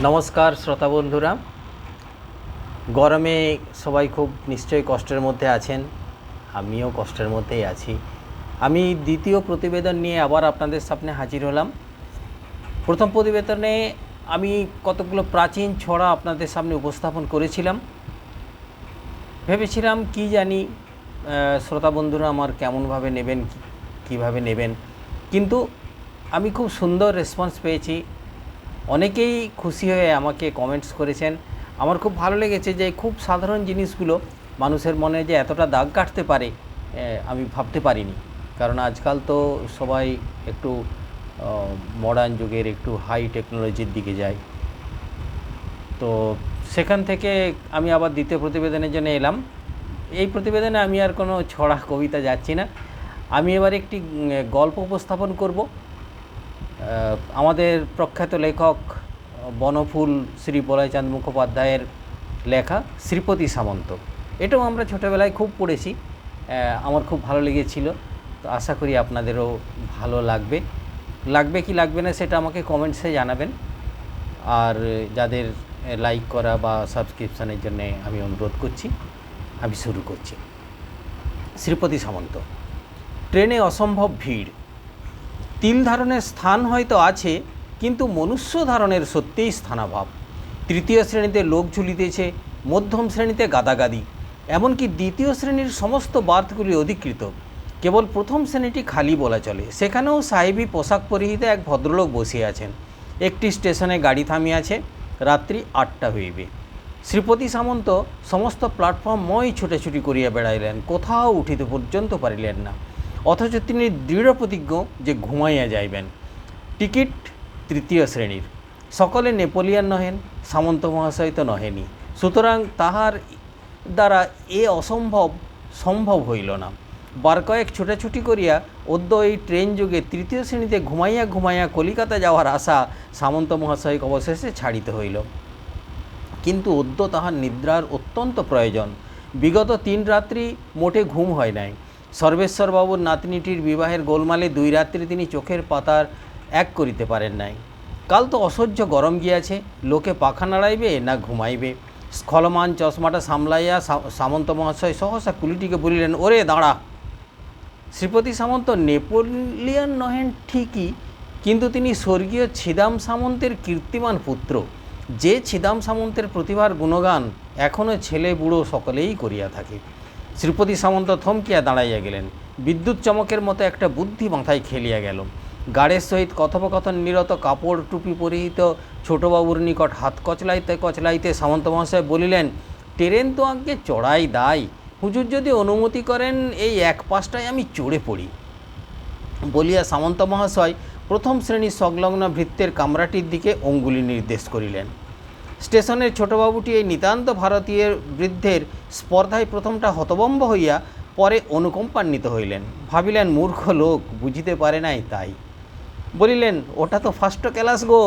নমস্কার শ্রোতা বন্ধুরা। গরমে সবাই খুব নিশ্চয়ই কষ্টের মধ্যে আছেন, আমিও কষ্টের মধ্যেই আছি। আমি দ্বিতীয় প্রতিবেদন নিয়ে আবার আপনাদের সামনে হাজির হলাম। প্রথম প্রতিবেদনে আমি কতগুলো প্রাচীন ছড়া আপনাদের সামনে উপস্থাপন করেছিলাম। ভেবেছিলাম কি জানি শ্রোতা বন্ধুরা আমার কেমনভাবে নেবেন, কীভাবে নেবেন, কিন্তু আমি খুব সুন্দর রেসপন্স পেয়েছি। অনেকেই খুশি হয়ে আমাকে কমেন্টস করেছেন। আমার খুব ভালো লেগেছে যে খুব সাধারণ জিনিসগুলো মানুষের মনে যে এতটা দাগ কাটতে পারে আমি ভাবতে পারিনি। কারণ আজকাল তো সবাই একটু মডার্ন যুগের, একটু হাই টেকনোলজির দিকে যায়। তো সেখান থেকে আমি আবার দ্বিতীয় প্রতিবেদনের জন্য এলাম। এই প্রতিবেদনে আমি আর কোনো ছড়া কবিতা যাচ্ছি না, আমি এবার একটি গল্প উপস্থাপন করব। আমাদের প্রখ্যাত লেখক বনফুল শ্রী বলয়চাঁদ মুখোপাধ্যায়ের লেখা শ্রীপতি সামন্ত। এটাও আমরা ছোটোবেলায় খুব পড়েছি, আমার খুব ভালো লেগেছিল। তো আশা করি আপনাদেরও ভালো লাগবে। লাগবে কি লাগবে না সেটা আমাকে কমেন্টসে জানাবেন। আর যাদের লাইক করা বা সাবস্ক্রিপশানের জন্য আমি অনুরোধ করছি। আমি শুরু করছি। শ্রীপতি সামন্ত। ট্রেনে অসম্ভব ভিড়, তিল ধারণের স্থান হয়তো আছে, কিন্তু মনুষ্য ধারণের সত্যিই স্থানাভাব। তৃতীয় শ্রেণীতে লোক ঝুলিতেছে, মধ্যম শ্রেণীতে গাদাগাদি, এমনকি দ্বিতীয় শ্রেণীর সমস্ত বার্থগুলি অধিকৃত। কেবল প্রথম শ্রেণীটি খালি বলা চলে। সেখানেও সাহেবি পোশাক পরিহিত এক ভদ্রলোক বসে আছেন। একটি স্টেশনে গাড়ি থামিয়াছে, রাত্রি 8টা হইবে। শ্রীপতি সামন্ত সমস্ত প্ল্যাটফর্মময় ছুটাছুটি করিয়া বেড়াইলেন, কোথাও উঠিতে পর্যন্ত পারিলেন না। অথচ তিনি দৃঢ় প্রতিজ্ঞ যে ঘুমাইয়া যাইবেন। টিকিট তৃতীয় শ্রেণীর। সকলে নেপোলিয়ান নহেন, সামন্ত মহাশয় তো নহেনি। সুতরাং তাহার দ্বারা এ অসম্ভব সম্ভব হইল না। বার কয়েক ছুটাছুটি করিয়া অদ্য এই ট্রেন যুগে তৃতীয় শ্রেণীতে ঘুমাইয়া ঘুমাইয়া কলিকাতা যাওয়ার আশা সামন্ত মহাশয়কে অবশেষে ছাড়িতে হইল। কিন্তু অদ্য তাহার নিদ্রার অত্যন্ত প্রয়োজন। বিগত 3 রাত্রি মোটে ঘুম হয় নাই। সর্বেশ্বরবাবুর নাতনিটির বিবাহের গোলমালে 2 রাত্রি তিনি চোখের পাতার এক করিতে পারেন নাই। কাল তো অসহ্য গরম গিয়াছে, লোকে পাখা নাড়াইবে না ঘুমাইবে। স্খলমান চশমাটা সামলাইয়া সামন্ত মহাশয় সহসা কুলিটিকে বলিলেন, ওরে দাঁড়া। শ্রীপতি সামন্ত নেপোলিয়ান নহেন ঠিকই, কিন্তু তিনি স্বর্গীয় ছিদাম সামন্তের কীর্তিমান পুত্র। যে ছিদাম সামন্তের প্রতিভার গুণগান এখনও ছেলে বুড়ো সকলেই করিয়া থাকে। শ্রীপতি সামন্ত থমকিয়া দাঁড়াইয়া গেলেন। বিদ্যুৎ চমকের মতো একটা বুদ্ধি মাথায় খেলিয়া গেল। গাড়ের সহিত কথোপকথন নিরত কাপড় টুপি পরিহিত ছোটবাবুর নিকট হাত কচলাইতে কচলাইতে সামন্ত মহাশয় বলিলেন, ট্রেন তো আগে চড়াই দায়, হুজুর যদি অনুমতি করেন এই 1 পাশটায় আমি চড়ে পড়ি। বলিয়া সামন্ত মহাশয় প্রথম শ্রেণীর সংলগ্ন ভৃত্যের কামরাটির দিকে অঙ্গুলি নির্দেশ করিলেন। স্টেশনের ছোটবাবুটি এই নিতান্ত ভারতীয় বৃদ্ধের স্পর্ধায় প্রথমটা হতবম্ব হইয়া পরে অনুকম্পান্বিত হইলেন। ভাবিলেন মূর্খ লোক, বুঝিতে পারে নাই তাই। বলিলেন, ওটা তো ফার্স্ট ক্লাস গো।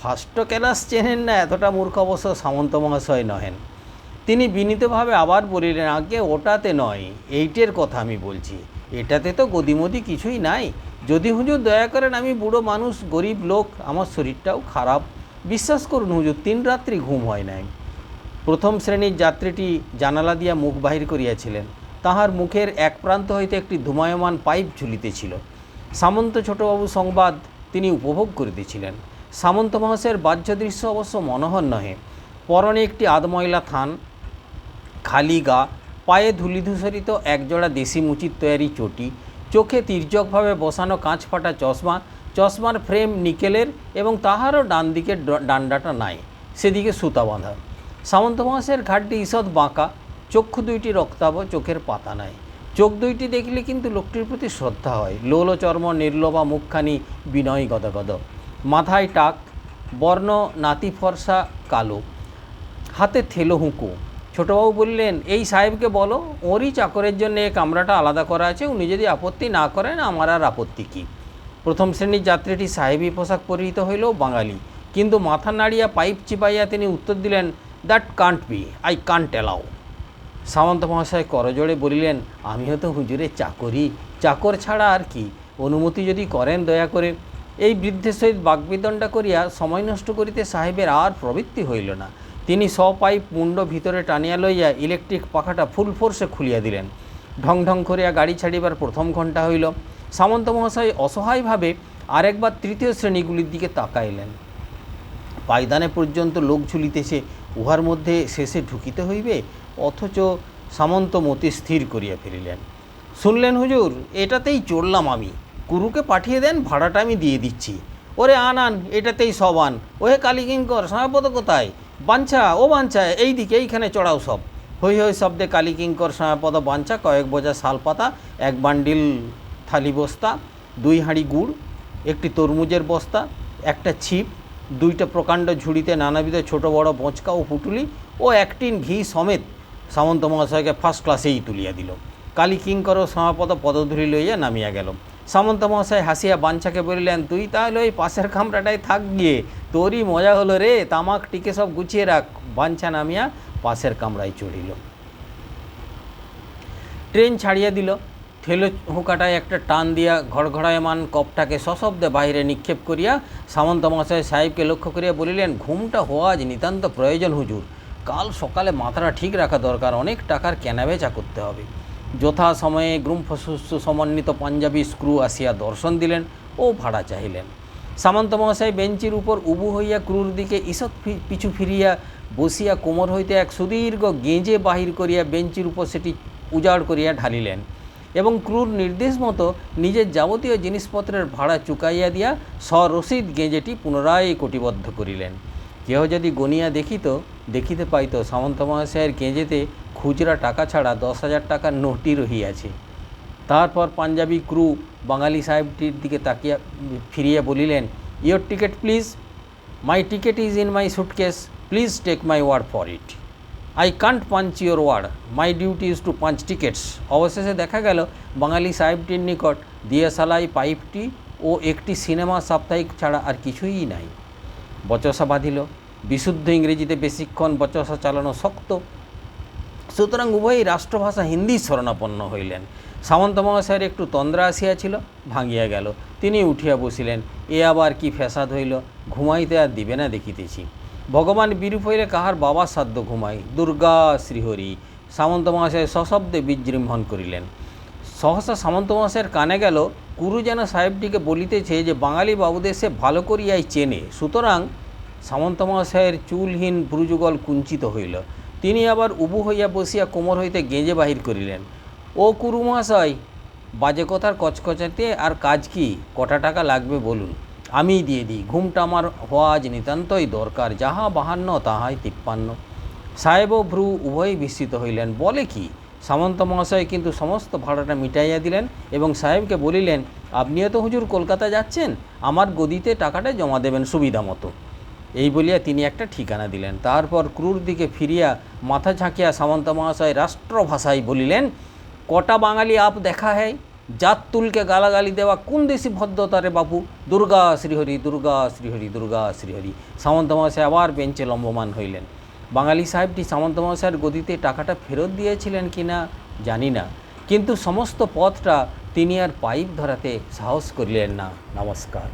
ফার্স্ট ক্লাস চেনেন না এতটা মূর্খ অবশ্য সামন্ত মহাশয় নহেন। তিনি বিনীতভাবে আবার বলিলেন, আগে ওটাতে নয়, এইটের কথা আমি বলছি। এটাতে তো গদিমদি কিছুই নাই। যদি হুজুর দয়া করেন, আমি বুড়ো মানুষ, গরিব লোক, আমার শরীরটাও খারাপ। বিশ্বাস করুন হুজুর, 3 রাত্রি ঘুম হয় নাই। প্রথম শ্রেণীর যাত্রীটি জানালা দিয়া মুখ বাহির করিয়াছিলেন। তাহার মুখের এক প্রান্ত হইতে একটি ধূমায়মান পাইপ ঝুলিতেছিল। সামন্ত ছোটবাবু সংবাদ তিনি উপভোগ করিতেছিলেন। সামন্ত মহাশয়ের বাহ্য দৃশ্য অবশ্য মনোহর নহে। পরনে একটি আধময়লা থান, খালি গা, পায়ে ধূলিধূসরিত একজোড়া দেশি মুচির তৈয়ারি চটি, চোখে তির্যকভাবে বসানো কাঁচ ফাটা চশমা, চশমার ফ্রেম নিকেলের এবং তাহারও ডান দিকের ডান্ডাটা নাই, সেদিকে সুতা বাঁধা। সামন্ত মহাশয়ের ঘাটটি ঈষৎ বাঁকা, চক্ষু দুইটি রক্তাভ, চোখের পাতা নাই। চোখ দুইটি দেখলে কিন্তু লোকটির প্রতি শ্রদ্ধা হয়। লোল চর্ম, নির্লোভা মুখখানি বিনয় গদগদ, মাথায় টাক, বর্ণ নাতি ফর্সা কালো, হাতে থেলো হুঁকো। ছোটবাবু বললেন, এই সাহেবকে বলো, ওরই চাকরের জন্য এই কামরাটা আলাদা করা আছে, উনি যদি আপত্তি না করেন আমার আর আপত্তি কী। প্রথম শ্রেণীর যাত্রীটি সাহেবী পোশাক পরিহিত হইলেও বাঙালি, কিন্তু মাথা নাড়িয়া পাইপ চিপাইয়া তিনি উত্তর দিলেন, that can't be, I can't allow. Samanta মহাশয় করজোড়ে বলিলেন, আমিও তো হুজুরের চাকরি, চাকর ছাড়া আর কি, অনুমতি যদি করেন দয়া করে। এই বৃদ্ধের সহিত বাগ্বিদণ্ডা করিয়া সময় নষ্ট করিতে সাহেবের আর প্রবৃত্তি হইল না। তিনি সপাইপ মুন্ড ভিতরে টানিয়া লইয়া ইলেকট্রিক পাখাটা ফুল ফোর্সে খুলিয়া দিলেন। ঢং ঢং করিয়া গাড়ি ছাড়িবার প্রথম ঘণ্টা হইল। সামন্ত মহাশয় অসহায়ভাবে আরেকবার তৃতীয় শ্রেণীগুলির দিকে তাকাইলেন। পায়দানে পর্যন্ত লোক ঝুলিতেছে, উহার মধ্যে শেষে ঢুকিতে হইবে, অথচ সামন্ত মতি স্থির করিয়া ফিরিলেন। শুনলেন হুজুর, এটাতেই চড়লাম আমি, কুরুকে পাঠিয়ে দেন, ভাড়াটা আমি দিয়ে দিচ্ছি। ওরে আন, এটাতেই সব আন। ওহে কালীকিঙ্কর, সমাপদ কোথায়? বাঞ্ছা, ও বাঞ্ছা, এই দিকে, এইখানে চড়াও সব। হৈ হৈ শব্দে কালীকিঙ্কর, সমাপদ, বাঞ্ছা, কয়েক বোঝা শালপাতা, এক বান্ডিল থালি বস্তা, 2 হাঁড়ি গুড়, একটি তরমুজের বস্তা, একটা ছিপ, 2টা প্রকাণ্ড ঝুড়িতে নানাবিধ ছোট বড় বোঁচকা ও পুটুলি ও 1 টিন ঘি সমেত সামন্ত মহাশয়কে ফার্স্ট ক্লাসেই তুলিয়া দিল। কালীকিঙ্কর ও সমাপদ পদধূলি লইয়া নামিয়া গেল। সামন্ত মহাশয় হাসিয়া বাঞ্ছাকে বলিলেন, তুই তাহলে ওই পাশের কামরাটায় থাক গিয়ে, তোরই মজা হলো রে, তামাক টিকে সব গুছিয়ে রাখ। বাঞ্ছা নামিয়া পাশের কামরায় চড়িল। ট্রেন ছাড়িয়া দিল। ঠেলো হুঁকাটায় একটা টান দিয়া ঘড়ঘড়ায়মান কপটাকে সশব্দে বাহিরে নিক্ষেপ করিয়া সামন্ত মহাশয় সাহেবকে লক্ষ্য করিয়া বলিলেন, ঘুমটা হওয়া আজ নিতান্ত প্রয়োজন হুজুর। কাল সকালে মাথাটা ঠিক রাখা দরকার, অনেক টাকার কেনাবেচা করতে হবে। যথা সময়ে গ্রুমফসুস্সু সমন্বিত পাঞ্জাবি স্ক্রু আসিয়া দর্শন দিলেন ও ভাড়া চাহিলেন। সামন্ত মহাশয় বেঞ্চির উপর উবু হইয়া ক্রুর দিকে ঈষৎ পিছু ফিরিয়া বসিয়া কোমর হইতে এক সুদীর্ঘ গেঁজে বাহির করিয়া বেঞ্চির উপর সেটি উজাড় করিয়া ঢালিলেন এবং ক্রুর নির্দেশ মতো নিজের যাবতীয় জিনিসপত্রের ভাড়া চুকাইয়া দিয়া সরসিদ গেঁজেটি পুনরায় কটিবদ্ধ করিলেন। কেহ যদি গনিয়া দেখিতে পাইত সামন্ত মহাশয়ের গেঁজেতে খুচরা টাকা ছাড়া 10,000 টাকার নোটই রহিয়াছে। তারপর পাঞ্জাবি ক্রু বাঙালি সাহেবটির দিকে তাকিয়া ফিরিয়া বলিলেন, your ticket please, my ticket is in my suitcase, please take my word for it, I can't punch your word, my duty is to punch tickets. অবশেষে দেখা গেল বাঙালি সাহেবটির নিকট দিয়াশালাই পাইপটি ও একটি সিনেমা সাপ্তাহিক ছাড়া আর কিছুই নাই। বচসা বাঁধিল। বিশুদ্ধ ইংরেজিতে বেশিক্ষণ বচসা চালানো শক্ত, সুতরাং উভয়ই রাষ্ট্রভাষা হিন্দি শরণাপন্ন হইলেন। সামন্ত মহাশয়ের একটু তন্দ্রা আসিয়াছিল, ভাঙিয়া গেল। তিনি উঠিয়া বসিলেন। এ আবার কি ফ্যাসাদ হইল, ঘুমাইতে আর দিবে না দেখিতেছি। ভগবান বিরূপ হইলে কাহার বাবার সাধ্য ঘুমাই, দুর্গা শ্রীহরি। সামন্ত মহাশয় সশব্দে বিজৃম্ভণ করিলেন। সহসা সামন্ত মহাশয়ের কানে গেল, কুরু যেন সাহেবটিকে বলিতেছে যে বাঙালি বাবুদের সে ভালো করিয়াই চেনে। সুতরাং সামন্ত মহাশয়ের চুলহীন ভ্রুযুগল কুঞ্চিত হইল। তিনি আবার উবু হইয়া বসিয়া কোমর হইতে গেঁজে বাহির করিলেন। ও কুরু মহাশয়, বাজে কথার কচকচাতে আর কাজ কি? কটা টাকা লাগবে বলুন, আমিই দিয়ে দিই। ঘুমটা আমার হওয়া আজ নিতান্তই দরকার, যাহা 52 তাহাই 53। সাহেব ও ভ্রু উভয়ই বিস্মিত হইলেন। বলে কি? সামন্ত মহাশয় কিন্তু সমস্ত ভাড়াটা মিটাইয়া দিলেন এবং সাহেবকে বলিলেন, আপনিও তো হুজুর কলকাতা যাচ্ছেন, আমার গদিতে টাকাটা জমা দেবেন সুবিধা মতো। এই বলিয়া তিনি একটা ঠিকানা দিলেন। তারপর ক্রুর দিকে ফিরিয়া মাথা ঝাঁকিয়া সামন্ত মহাশয় রাষ্ট্রভাষায় বলিলেন, কটা বাঙালি আপ দেখা হয়, জাত তুলকে গালাগালি দেওয়া কোন দেশি ভদ্রতা রে বাপু, দুর্গা শ্রীহরি, দুর্গা শ্রীহরি, দুর্গা শ্রীহরি। সামন্ত মহাশয় আবার বেঞ্চে লম্বমান হইলেন। বাঙালি সাহেবটি সামন্ত মহাশয়ের গদিতে টাকাটা ফেরত দিয়েছিলেন কি না জানি না, কিন্তু সমস্ত পথটা তিনি আর পাইপ ধরাতে সাহস করিলেন না। নমস্কার।